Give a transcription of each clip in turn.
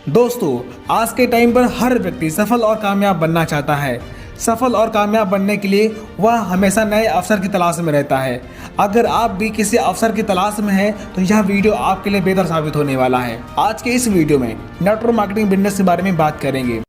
दोस्तों, आज के टाइम पर हर व्यक्ति सफल और कामयाब बनना चाहता है। सफल और कामयाब बनने के लिए वह हमेशा नए अवसर की तलाश में रहता है। अगर आप भी किसी अवसर की तलाश में हैं तो यह वीडियो आपके लिए बेहतर साबित होने वाला है। आज के इस वीडियो में नेटवर्क मार्केटिंग बिजनेस के बारे में बात करेंगे।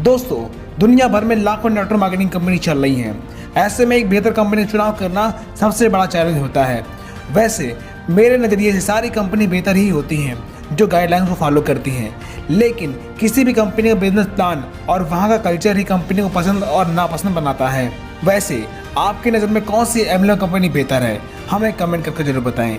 दोस्तों, दुनिया भर में लाखों नेटवर्क मार्केटिंग कंपनी चल रही हैं। ऐसे में एक बेहतर कंपनी चुनाव करना सबसे बड़ा चैलेंज होता है। वैसे मेरे नज़रिए से सारी कंपनी बेहतर ही होती हैं जो गाइडलाइंस को फॉलो करती हैं, लेकिन किसी भी कंपनी का बिजनेस प्लान और वहाँ का कल्चर ही कंपनी को पसंद और नापसंद बनाता है। वैसे आपकी नज़र में कौन सी एमएलएम कंपनी बेहतर है, हमें कमेंट करके जरूर बताएं।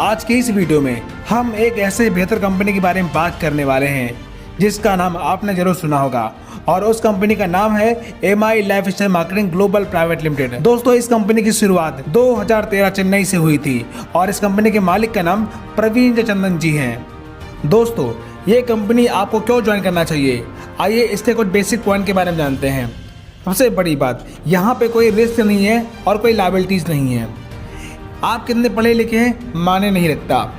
आज की इस वीडियो में हम एक ऐसे बेहतर कंपनी के बारे में बात करने वाले हैं जिसका नाम आपने जरूर सुना होगा, और उस कंपनी का नाम है MI lifestyle marketing global private limited. दोस्तों, इस कंपनी की शुरुआत 2013 चेन्नई से हुई थी और इस कंपनी के मालिक का नाम प्रवीण चंदन जी हैं। दोस्तों, ये कंपनी आपको क्यों ज्वाइन करना चाहिए, आइए इसके कुछ बेसिक पॉइंट के बारे में जानते हैं। सबसे बड़ी बात, यहाँ पे कोई रिस्क नहीं है और कोई लायबिलिटीज नहीं है। आप कितने पढ़े लिखे हैं माने नहीं रखता।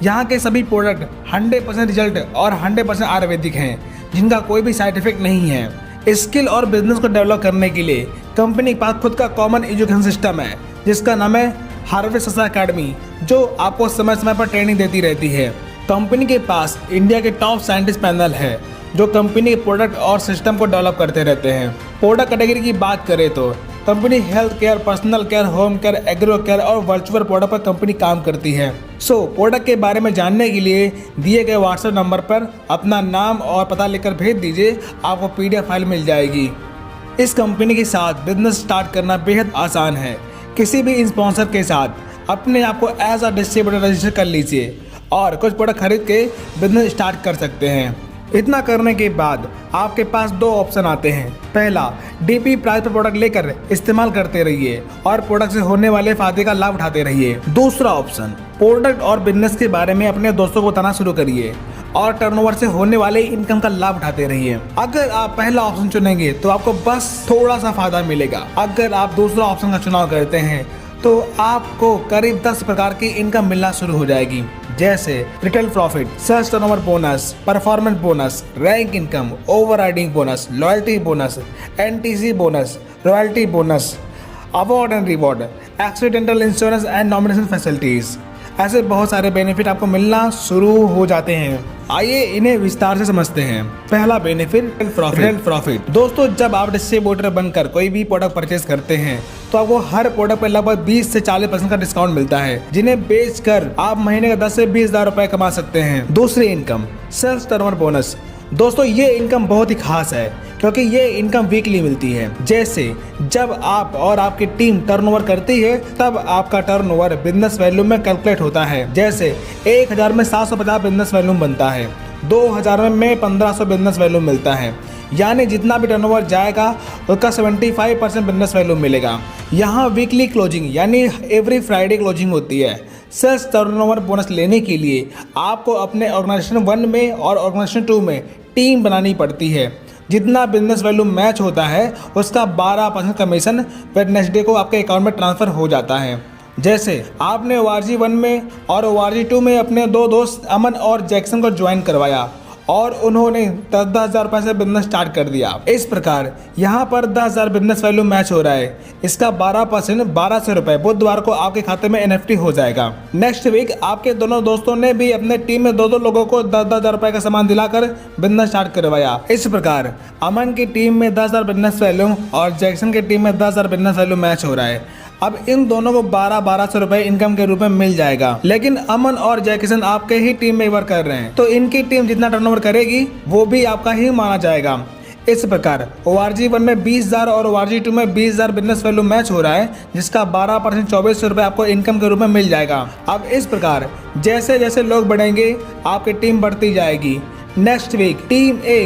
यहाँ के सभी प्रोडक्ट 100% रिजल्ट और 100% आयुर्वेदिक हैं, जिनका कोई भी साइड इफेक्ट नहीं है। स्किल और बिजनेस को डेवलप करने के लिए कंपनी के पास खुद का कॉमन एजुकेशन सिस्टम है जिसका नाम है हार्वेस्ट अकेडमी, जो आपको समय समय पर ट्रेनिंग देती रहती है। कंपनी के पास इंडिया के टॉप साइंटिस्ट पैनल है जो कंपनी के प्रोडक्ट और सिस्टम को डेवलप करते रहते हैं। प्रोडक्ट कैटेगरी की बात करें तो company health care, personal care, home care, agro care और वर्चुअल प्रोडक्ट पर कंपनी काम करती है। प्रोडक्ट के बारे में जानने के लिए दिए गए व्हाट्सएप नंबर पर अपना नाम और पता लिखकर भेज दीजिए, आपको PDF फाइल मिल जाएगी। इस कंपनी के साथ बिजनेस स्टार्ट करना बेहद आसान है। किसी भी स्पॉन्सर के साथ अपने आप को एज अ डिस्ट्रीब्यूटर रजिस्टर कर लीजिए और कुछ प्रोडक्ट खरीद के बिजनेस स्टार्ट कर सकते हैं। इतना करने के बाद आपके पास दो ऑप्शन आते हैं। पहला, DP प्राइस पर प्रोडक्ट लेकर इस्तेमाल करते रहिए और प्रोडक्ट से होने वाले फायदे का लाभ उठाते रहिए। दूसरा ऑप्शन, प्रोडक्ट और बिजनेस के बारे में अपने दोस्तों को बताना शुरू करिए और टर्नओवर से होने वाले इनकम का लाभ उठाते रहिए। अगर आप पहला ऑप्शन चुनेंगे तो आपको बस थोड़ा सा फायदा मिलेगा। अगर आप दूसरा ऑप्शन का चुनाव करते हैं तो आपको करीब 10 प्रकार की इनकम मिलना शुरू हो जाएगी, जैसे retail profit, sales turnover bonus, performance bonus, rank income, overriding bonus, loyalty bonus, NTC bonus, royalty bonus, award and reward, accidental insurance and nomination facilities. ऐसे बहुत सारे बेनिफिट आपको मिलना शुरू हो जाते हैं। आइए इन्हें विस्तार से समझते हैं। पहला बेनिफिट, प्रॉफिट। दोस्तों, जब आप डिस्ट्रीब्यूटर बनकर कोई भी प्रोडक्ट परचेज करते हैं तो आपको हर प्रोडक्ट पर लगभग 20 से 40% का डिस्काउंट मिलता है, जिन्हें बेचकर आप महीने का 10 से 20 हज़ार रुपए कमा सकते हैं। दूसरी इनकम, सेल्स टर्नओवर बोनस। दोस्तों, ये इनकम बहुत ही खास है क्योंकि ये इनकम वीकली मिलती है। जैसे जब आप और आपकी टीम टर्नओवर करती है तब आपका टर्नओवर बिजनेस वैल्यूम में कैलकुलेट होता है। जैसे 1000 में 750 बिजनेस वैल्यूम बनता है, 2000 में 1500 बिजनेस वैल्यूम मिलता है, यानी जितना भी टर्नओवर जाएगा उसका 75% बिजनेस वैल्यू मिलेगा। यहाँ वीकली क्लोजिंग यानी एवरी फ्राइडे क्लोजिंग होती है। सेल्स टर्नओवर बोनस लेने के लिए आपको अपने ऑर्गेनाइजेशन 1 में और ऑर्गेनाइजेशन 2 में टीम बनानी पड़ती है। जितना बिजनेस वैल्यू मैच होता है उसका 12% कमीशन वेडनेसडे को आपके अकाउंट में ट्रांसफ़र हो जाता है। जैसे आपने ORG 1 में और ORG 2 में अपने दो दोस्त अमन और जैक्सन को ज्वाइन करवाया और उन्होंने 10-10 हज़ार रुपये से बिजनेस स्टार्ट कर दिया। इस प्रकार यहाँ पर 10,000 बिजनेस वैल्यू मैच हो रहा है। इसका 12% 1200 रुपये बुधवार को आपके खाते में NFT हो जाएगा। नेक्स्ट वीक आपके दोनों दोस्तों ने भी अपने टीम में दो लोगों को 10-10 हज़ार रुपये का सामान दिलाकर बिजनेस स्टार्ट करवाया। इस प्रकार अमन की टीम में 10,000 बिजनेस वैल्यू और जैक्सन की टीम में 10,000 बिजनेस वैल्यू मैच हो रहा है। अब इन दोनों को 1200 रुपए इनकम के रूप में मिल जाएगा, लेकिन अमन और जैक्सन आपके ही टीम में वर्क कर रहे हैं तो इनकी टीम जितना टर्नओवर करेगी वो भी आपका ही माना जाएगा। इस प्रकार ORG 1 में 20,000 और ORG 2 में 20,000 बिजनेस वैल्यू मैच हो रहा है, जिसका 12% 2400 रुपये आपको इनकम के रूप में मिल जाएगा। अब इस प्रकार जैसे जैसे लोग बढ़ेंगे आपकी टीम बढ़ती जाएगी। Next week team A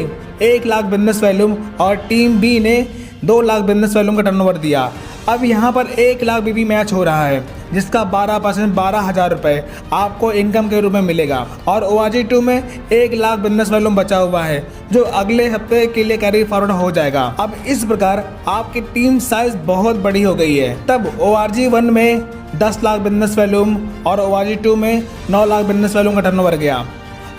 1 lakh business volume और टीम B ने 2 लाख बिजनेस वैल्यूम का टर्नओवर दिया। अब यहाँ पर 1 लाख भी मैच हो रहा है, जिसका 12% 12,000 रुपये आपको इनकम के रूप में मिलेगा। और ORG2 में 1 लाख बिजनेस वॉल्यूम बचा हुआ है जो अगले हफ्ते के लिए कैरी फॉरवर्ड हो जाएगा। अब इस प्रकार आपकी टीम साइज बहुत बड़ी हो गई है। तब ORG1 में 10 लाख बिजनेस वॉल्यूम और ORG2 में 9 लाख बिजनेस वॉल्यूम का टर्नओवर गया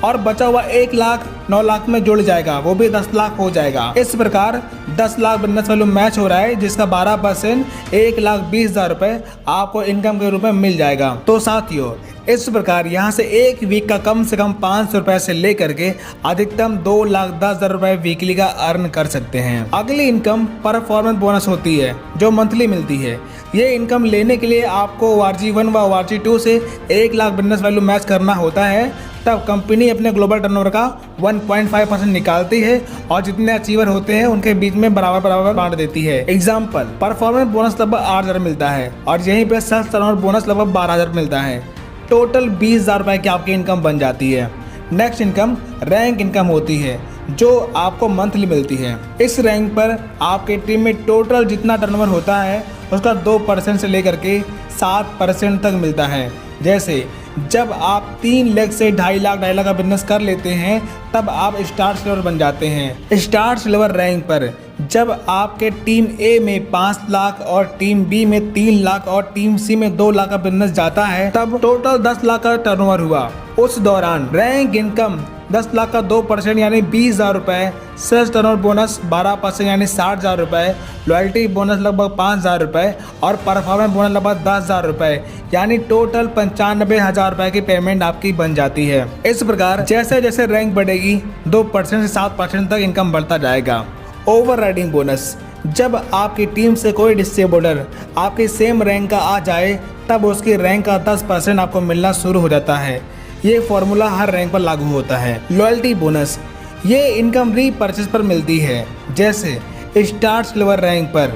और बचा हुआ 1 लाख 9 लाख में जुड़ जाएगा, वो भी 10 लाख हो जाएगा। इस प्रकार 10 लाख बिजनेस वॉल्यूम मैच हो रहा है जिसका 12% 1,20,000 रुपये आपको इनकम के रूप में मिल जाएगा। तो साथियों, इस प्रकार यहाँ से एक वीक का कम से कम 500 रुपये से लेकर के अधिकतम 2,10,000 रुपये वीकली का अर्न कर सकते हैं। अगली इनकम परफॉर्मेंस बोनस होती है जो मंथली मिलती है। ये इनकम लेने के लिए आपको ORG1 व ORG2 से 1 लाख बिजनेस वैल्यू मैच करना होता है। तब कंपनी अपने ग्लोबल टर्नओवर का 1.5% निकालती है और जितने अचीवर होते हैं उनके बीच में बराबर बांट देती है। एग्जाम्पल, परफॉर्मेंस बोनस लगभग 8,000 मिलता है और यहीं पे सेल्स टर्नओवर बोनस लगभग 12,000 मिलता है। टोटल 20,000 रुपये की आपकी इनकम बन जाती है। नेक्स्ट इनकम रैंक इनकम होती है जो आपको मंथली मिलती है। इस रैंक पर आपके टीम में टोटल जितना टर्नओवर होता है उसका 2% से लेकर के 7% तक मिलता है। जैसे जब आप 3 लाख से 2.5 लाख का बिजनेस कर लेते हैं तब आप स्टार सिल्वर बन जाते हैं। स्टार सिल्वर रैंक पर जब आपके टीम ए में 5 लाख और टीम बी में 3 लाख और टीम सी में 2 लाख का बिजनेस जाता है तब टोटल 10 लाख का टर्नओवर हुआ। उस दौरान रैंक इनकम 10 लाख का 2% यानी 20,000 रुपये, सेल्स टर्नओवर बोनस 12% यानी 60,000 रुपये, लॉयल्टी बोनस लगभग 5,000 रुपये और परफॉर्मेंस बोनस लगभग 10,000 रुपये यानी टोटल 95,000 रुपये की पेमेंट आपकी बन जाती है। इस प्रकार जैसे जैसे रैंक बढ़ेगी 2% से 7% तक इनकम बढ़ता जाएगा। ओवर राइडिंग बोनस, जब आपकी टीम से कोई डिस्ट्रीब्यूटर आपकी सेम रैंक का आ जाए तब उसकी रैंक का 10% आपको मिलना शुरू हो जाता है। ये फॉर्मूला हर रैंक पर लागू होता है। लॉयल्टी बोनस, ये इनकम रीपरचेज पर मिलती है। जैसे स्टार सिल्वर रैंक पर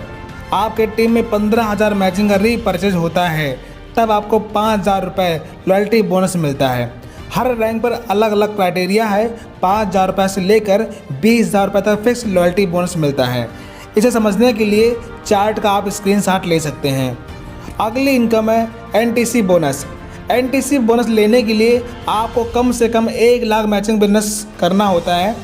आपके टीम में 15,000 मैचिंग का रीपरचेज होता है तब आपको 5,000 रुपये लॉयल्टी बोनस मिलता है। हर रैंक पर अलग अलग क्राइटेरिया है। 5,000 रुपये से लेकर 20,000 रुपये तक फिक्स लॉयल्टी बोनस मिलता है। इसे समझने के लिए चार्ट का आप स्क्रीनशॉट ले सकते हैं। अगली इनकम है NTC बोनस। NTC बोनस लेने के लिए आपको कम से कम 1 लाख मैचिंग बिजनेस करना होता है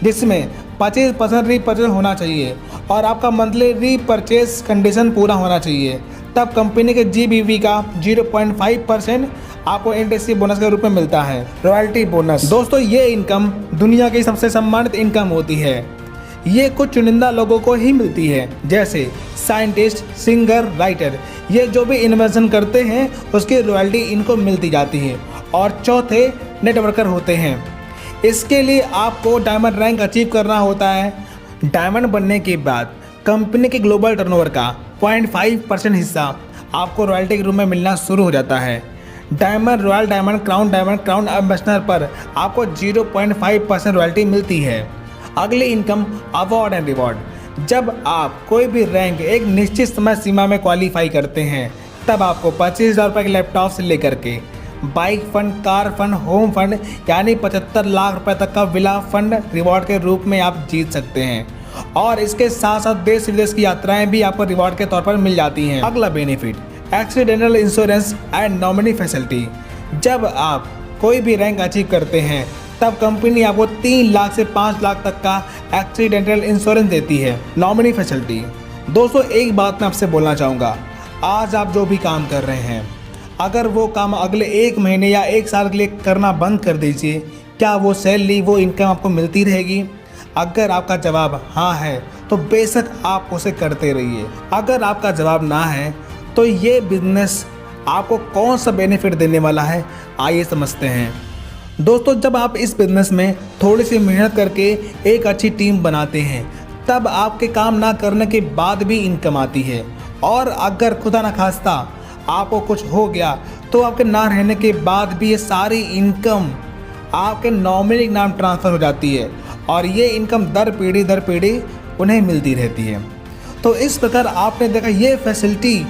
जिसमें 25% रीपरचेज होना चाहिए और आपका मंथली रीपरचेज कंडीशन पूरा होना चाहिए। तब कंपनी के GBV का 0.5% आपको NTC बोनस के रूप में मिलता है। रॉयल्टी बोनस, दोस्तों ये इनकम दुनिया की सबसे सम्मानित इनकम होती है। ये कुछ चुनिंदा लोगों को ही मिलती है जैसे साइंटिस्ट, सिंगर, राइटर। ये जो भी इन्वेंशन करते हैं उसकी रॉयल्टी इनको मिलती जाती है। और चौथे नेटवर्कर होते हैं। इसके लिए आपको डायमंड रैंक अचीव करना होता है। डायमंड बनने के बाद कंपनी के ग्लोबल टर्नओवर का 0.5% हिस्सा आपको रॉयल्टी के रूप में मिलना शुरू हो जाता है। Diamond, royal diamond, crown ambassador पर आपको 0.5% रॉयल्टी मिलती है। अगली इनकम अवार्ड एंड रिवॉर्ड, जब आप कोई भी रैंक एक निश्चित समय सीमा में क्वालिफाई करते हैं तब आपको 25,000 रुपये के लैपटॉप से लेकर के bike fund, car fund, home fund यानी 75 लाख रुपए तक का विला फंड रिवॉर्ड के रूप में आप जीत सकते हैं। और इसके साथ साथ देश विदेश की यात्राएं भी आपको रिवॉर्ड के तौर पर मिल जाती हैं। अगला benefit accidental insurance and nominee facility, जब आप कोई भी रैंक अचीव करते हैं तब कंपनी आपको 3 लाख से 5 लाख तक का एक्सीडेंटल इंश्योरेंस देती है। नॉमिनी फैसिलिटी, दोस्तों एक बात मैं आपसे बोलना चाहूँगा, आज आप जो भी काम कर रहे हैं अगर वो काम अगले 1 महीने या 1 साल के लिए करना बंद कर दीजिए, क्या वो सैलरी, वो इनकम आपको मिलती रहेगी? अगर आपका जवाब हाँ है तो बेशक आप उसे करते रहिए। अगर आपका जवाब ना है तो ये बिजनेस आपको कौन सा बेनिफिट देने वाला है, आइए समझते हैं। दोस्तों जब आप इस बिज़नेस में थोड़ी सी मेहनत करके एक अच्छी टीम बनाते हैं तब आपके काम ना करने के बाद भी इनकम आती है। और अगर खुदा न खास्ता आपको कुछ हो गया तो आपके ना रहने के बाद भी ये सारी इनकम आपके नॉमिनी नाम ट्रांसफ़र हो जाती है और ये इनकम दर पीढ़ी उन्हें मिलती रहती है। तो इस प्रकार आपने देखा ये फैसिलिटी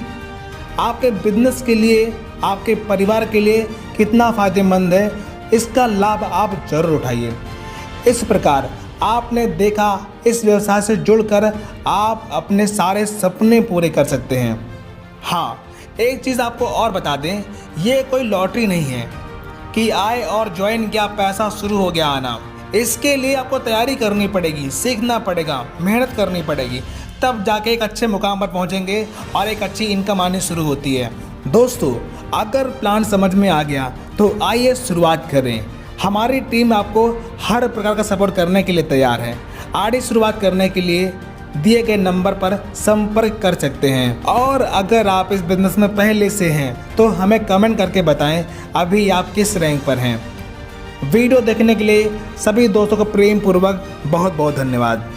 आपके बिजनेस के लिए, आपके परिवार के लिए कितना फ़ायदेमंद है, इसका लाभ आप जरूर उठाइए। इस प्रकार आपने देखा इस व्यवसाय से जुड़कर आप अपने सारे सपने पूरे कर सकते हैं। हाँ, एक चीज़ आपको और बता दें, ये कोई लॉटरी नहीं है कि आए और ज्वाइन किया पैसा शुरू हो गया आना। इसके लिए आपको तैयारी करनी पड़ेगी, सीखना पड़ेगा, मेहनत करनी पड़ेगी, तब जाके एक अच्छे मुकाम पर पहुंचेंगे और एक अच्छी इनकम आनी शुरू होती है। दोस्तों, अगर प्लान समझ में आ गया तो आइए शुरुआत करें। हमारी टीम आपको हर प्रकार का सपोर्ट करने के लिए तैयार है। आगे शुरुआत करने के लिए दिए गए नंबर पर संपर्क कर सकते हैं। और अगर आप इस बिजनेस में पहले से हैं तो हमें कमेंट करके बताएं अभी आप किस रैंक पर हैं। वीडियो देखने के लिए सभी दोस्तों को प्रेम पूर्वक बहुत बहुत धन्यवाद।